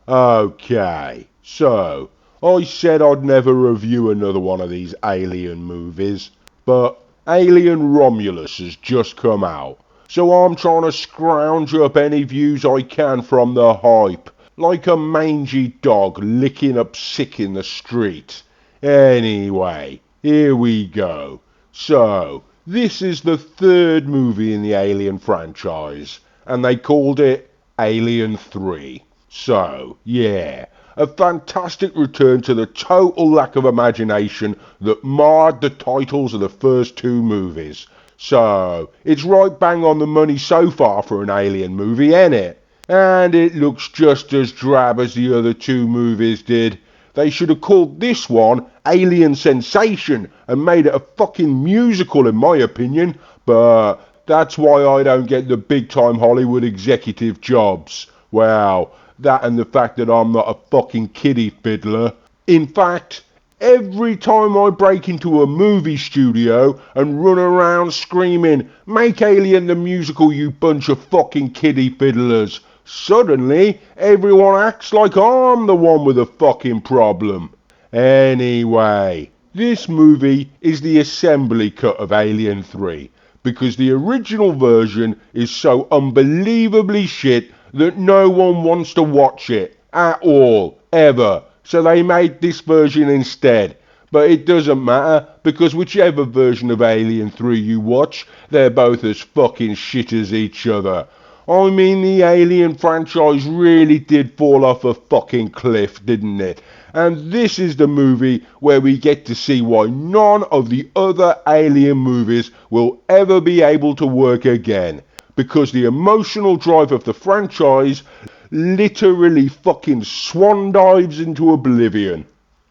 Okay, so I said I'd never review another one of these Alien movies, but Alien Romulus has just come out, so I'm trying to scrounge up any views I can from the hype, like a mangy dog licking up sick in the street. Anyway, here we go. So, this is the third movie in the Alien franchise, and they called it Alien 3. So, yeah, a fantastic return to the total lack of imagination that marred the titles of the first two movies. So, it's right bang on the money so far for an Alien movie, ain't it? And it looks just as drab as the other two movies did. They should have called this one Alien Sensation and made it a fucking musical in my opinion, but that's why I don't get the big time Hollywood executive jobs. Well, that and the fact that I'm not a fucking kiddie fiddler. In fact, every time I break into a movie studio and run around screaming, "Make Alien the musical, you bunch of fucking kiddie fiddlers," suddenly everyone acts like I'm the one with a fucking problem. Anyway, this movie is the assembly cut of Alien 3, because the original version is so unbelievably shit that no one wants to watch it at all, ever. So they made this version instead. But it doesn't matter, because whichever version of Alien 3 you watch, they're both as fucking shit as each other. I mean, the Alien franchise really did fall off a fucking cliff, didn't it? And this is the movie where we get to see why none of the other Alien movies will ever be able to work again. Because the emotional drive of the franchise literally fucking swan dives into oblivion.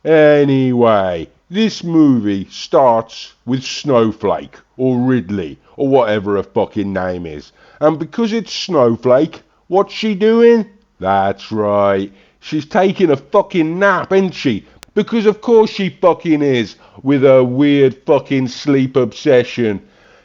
Anyway, this movie starts with Snowflake, or Ridley, or whatever her fucking name is. And because it's Snowflake, what's she doing? That's right, she's taking a fucking nap, ain't she? Because of course she fucking is, with her weird fucking sleep obsession.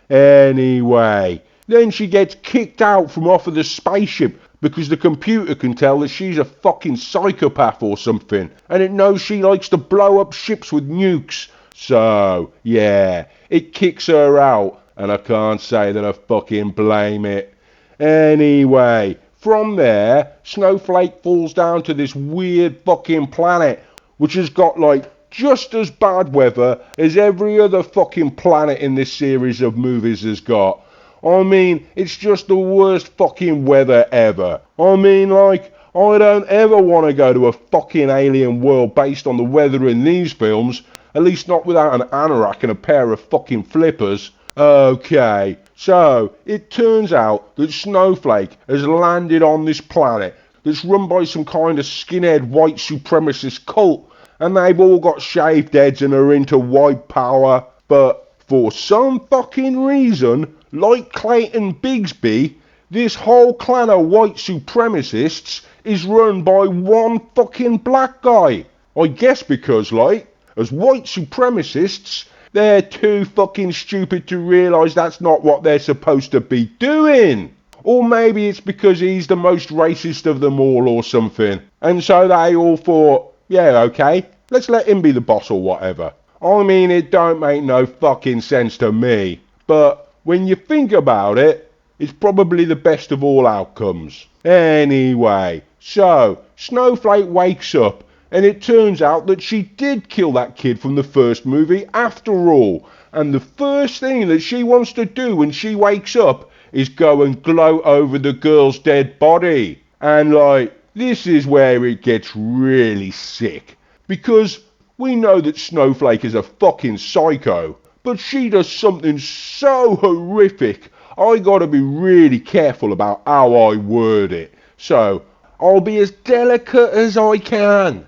Anyway, then she gets kicked out from off of the spaceship because the computer can tell that she's a fucking psychopath or something, and it knows she likes to blow up ships with nukes. So, yeah, it kicks her out, and I can't say that I fucking blame it. Anyway, from there, Snowflake falls down to this weird fucking planet, which has got like just as bad weather as every other fucking planet in this series of movies has got. I mean, it's just the worst fucking weather ever. I mean, like, I don't ever want to go to a fucking alien world based on the weather in these films, at least not without an anorak and a pair of fucking flippers. Okay, so it turns out that Snowflake has landed on this planet that's run by some kind of skinhead white supremacist cult, and they've all got shaved heads and are into white power, but for some fucking reason, like Clayton Bigsby, this whole clan of white supremacists is run by one fucking black guy. I guess because, like, as white supremacists, they're too fucking stupid to realise that's not what they're supposed to be doing. Or maybe it's because he's the most racist of them all or something. And so they all thought, yeah, okay, let's let him be the boss or whatever. I mean, it don't make no fucking sense to me. But when you think about it, it's probably the best of all outcomes. Anyway, so Snowflake wakes up, and it turns out that she did kill that kid from the first movie after all. And the first thing that she wants to do when she wakes up is go and gloat over the girl's dead body. And like, this is where it gets really sick. Because we know that Snowflake is a fucking psycho, but she does something so horrific, I gotta be really careful about how I word it. So, I'll be as delicate as I can.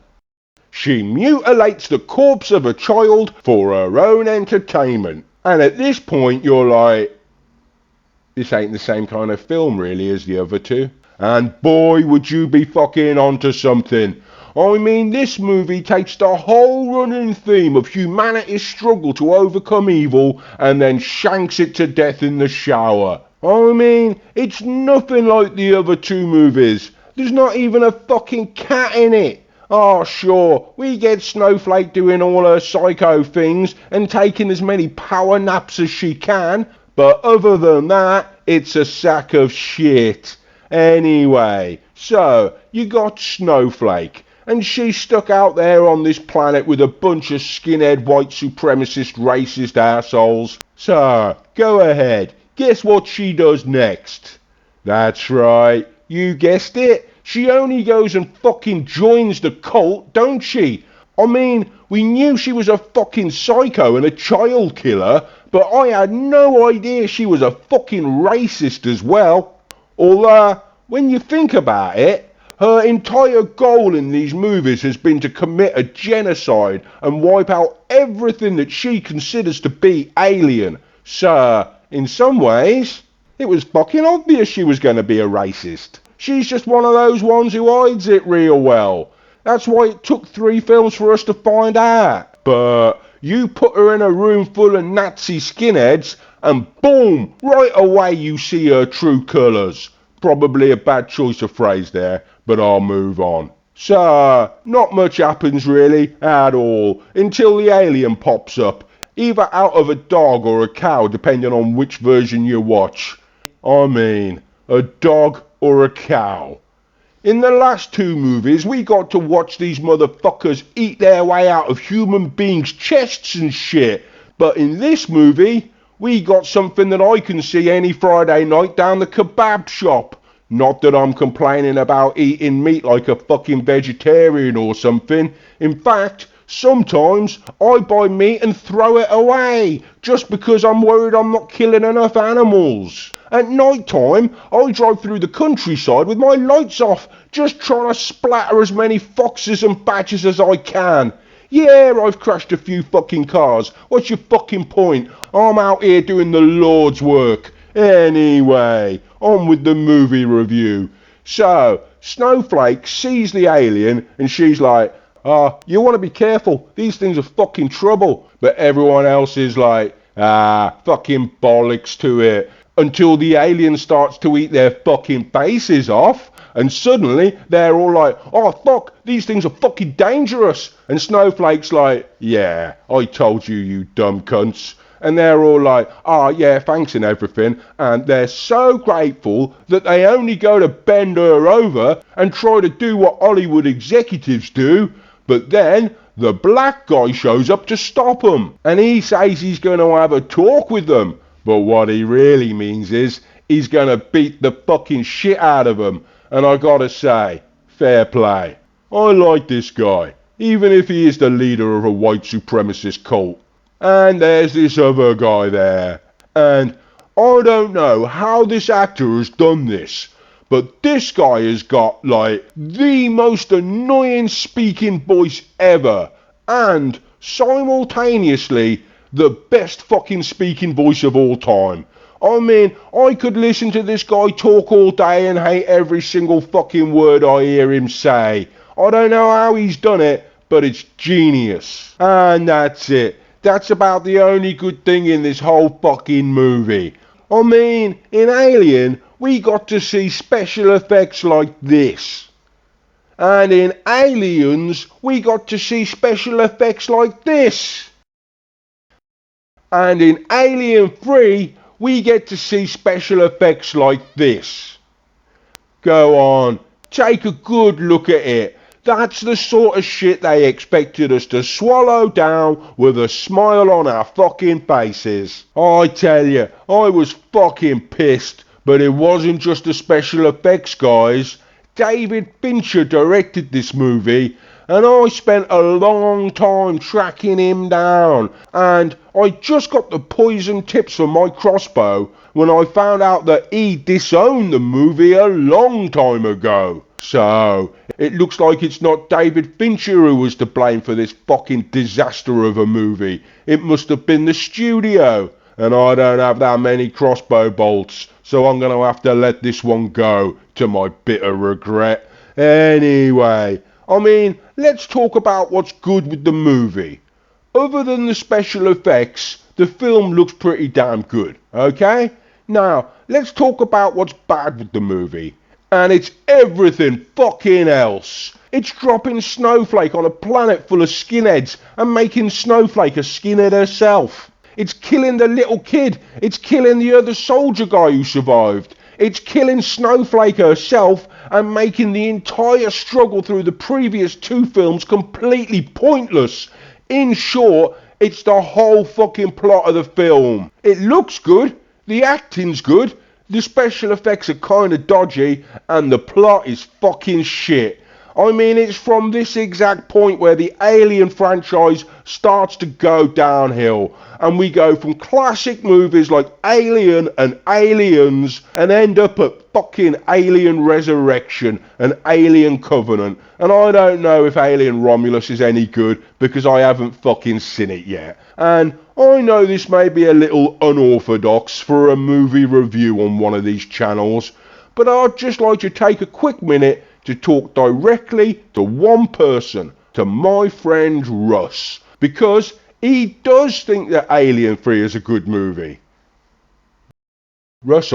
She mutilates the corpse of a child for her own entertainment. And at this point you're like, this ain't the same kind of film really as the other two. And boy, would you be fucking onto something. I mean, this movie takes the whole running theme of humanity's struggle to overcome evil and then shanks it to death in the shower. I mean, it's nothing like the other two movies. There's not even a fucking cat in it. Oh, sure, we get Snowflake doing all her psycho things and taking as many power naps as she can, but other than that, it's a sack of shit. Anyway, so, you got Snowflake, and she's stuck out there on this planet with a bunch of skinhead white supremacist racist assholes. So, go ahead, guess what she does next? That's right, you guessed it. She only goes and fucking joins the cult, don't she? I mean, we knew she was a fucking psycho and a child killer, but I had no idea she was a fucking racist as well. Although, when you think about it, her entire goal in these movies has been to commit a genocide and wipe out everything that she considers to be alien. So, in some ways, it was fucking obvious she was going to be a racist. She's just one of those ones who hides it real well. That's why it took 3 films for us to find out. But you put her in a room full of Nazi skinheads and boom, right away you see her true colours. Probably a bad choice of phrase there, but I'll move on. So, not much happens really, at all, until the alien pops up, either out of a dog or a cow, depending on which version you watch. I mean, a dog or a cow. In the last 2 movies, we got to watch these motherfuckers eat their way out of human beings' chests and shit. But in this movie, we got something that I can see any Friday night down the kebab shop. Not that I'm complaining about eating meat like a fucking vegetarian or something. In fact, sometimes I buy meat and throw it away, just because I'm worried I'm not killing enough animals. At night time, I drive through the countryside with my lights off, just trying to splatter as many foxes and badgers as I can. Yeah, I've crashed a few fucking cars. What's your fucking point? I'm out here doing the Lord's work. Anyway, on with the movie review. So, Snowflake sees the alien and she's like, you want to be careful, these things are fucking trouble. But everyone else is like, fucking bollocks to it. Until the alien starts to eat their fucking faces off, and suddenly they're all like, oh fuck, these things are fucking dangerous. And Snowflake's like, yeah, I told you, you dumb cunts. And they're all like, oh yeah, thanks and everything. And they're so grateful that they only go to bend her over and try to do what Hollywood executives do. But then the black guy shows up to stop them. And he says he's going to have a talk with them. But what he really means is he's going to beat the fucking shit out of them. And I gotta say, fair play. I like this guy, even if he is the leader of a white supremacist cult. And there's this other guy there. And I don't know how this actor has done this, but this guy has got, like, the most annoying speaking voice ever. And simultaneously, the best fucking speaking voice of all time. I mean, I could listen to this guy talk all day and hate every single fucking word I hear him say. I don't know how he's done it, but it's genius. And that's it. That's about the only good thing in this whole fucking movie. I mean, in Alien, we got to see special effects like this. And in Aliens, we got to see special effects like this. And in Alien 3, we get to see special effects like this. Go on, take a good look at it. That's the sort of shit they expected us to swallow down with a smile on our fucking faces. I tell you, I was fucking pissed, but it wasn't just the special effects guys. David Fincher directed this movie, and I spent a long time tracking him down, and I just got the poison tips for my crossbow when I found out that he disowned the movie a long time ago. So, it looks like it's not David Fincher who was to blame for this fucking disaster of a movie. It must have been the studio, and I don't have that many crossbow bolts, so I'm going to have to let this one go, to my bitter regret. Anyway, I mean, let's talk about what's good with the movie. Other than the special effects, the film looks pretty damn good, okay? Now, let's talk about what's bad with the movie. And it's everything fucking else. It's dropping Snowflake on a planet full of skinheads and making Snowflake a skinhead herself. It's killing the little kid. It's killing the other soldier guy who survived. It's killing Snowflake herself and making the entire struggle through the previous two films completely pointless. In short, it's the whole fucking plot of the film. It looks good, the acting's good, the special effects are kinda dodgy, and the plot is fucking shit. I mean, it's from this exact point where the Alien franchise starts to go downhill, and we go from classic movies like Alien and Aliens and end up at fucking Alien Resurrection and Alien Covenant. And I don't know if Alien Romulus is any good because I haven't fucking seen it yet. And I know this may be a little unorthodox for a movie review on one of these channels, but I'd just like to take a quick minute to talk directly to one person, to my friend Russ, because he does think that Alien 3 is a good movie. Russ,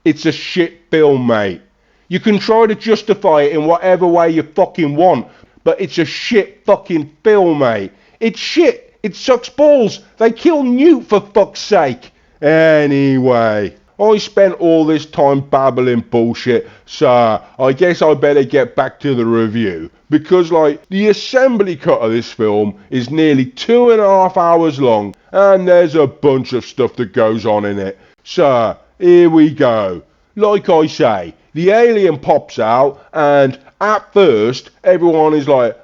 it's a shit film, mate. You can try to justify it in whatever way you fucking want, but it's a shit fucking film, mate. It's shit. It sucks balls. They kill Newt, for fuck's sake. Anyway, I spent all this time babbling bullshit, so I guess I better get back to the review. Because, the assembly cut of this film is nearly 2.5 hours long, and there's a bunch of stuff that goes on in it. So, here we go. Like I say, the alien pops out, and at first, everyone is like,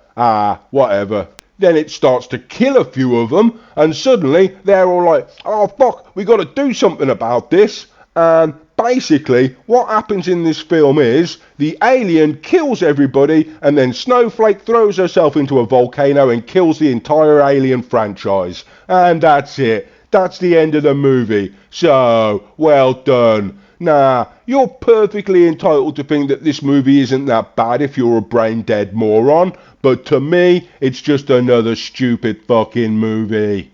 whatever. Then it starts to kill a few of them, and suddenly they're all like, oh fuck, we gotta do something about this. And basically, what happens in this film is, the alien kills everybody, and then Snowflake throws herself into a volcano and kills the entire Alien franchise. And that's it. That's the end of the movie. So, well done. Nah, you're perfectly entitled to think that this movie isn't that bad if you're a brain dead moron, but to me, it's just another stupid fucking movie.